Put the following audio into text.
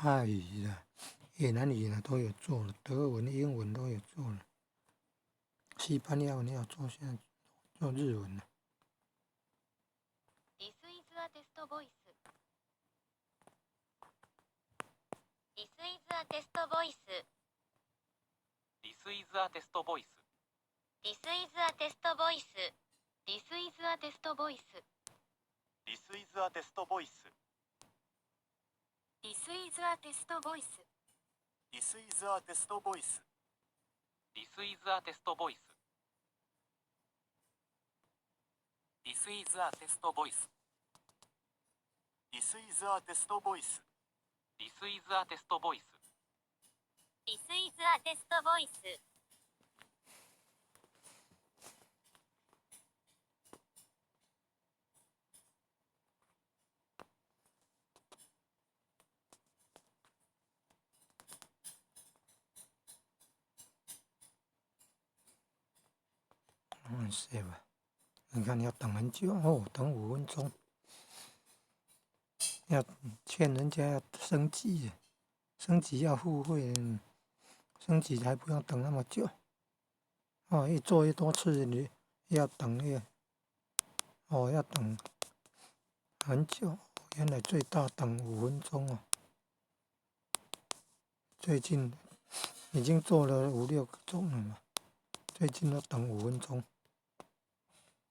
泰语啦、越南语啦都有做了，德文、英文都有做了，西班牙文也有做，现在做日文了。This is a test voice. This is a test voice. This is a test voice. This is a test voice. This is a test voice. This is a test voice. This is a test voice. This is a test voice. This is a test voice. This is a test voice. This is a test voice. This is a test voice. This is a test voice. 是吧？你看要等很久哦，等5分钟，要劝人家要升级，升级要付费，升级还不用等那么久。哦，一做越多次，你要等要等很久。原来最大等5分钟哦。最近已经做了5、6个钟了嘛，最近都等5分钟。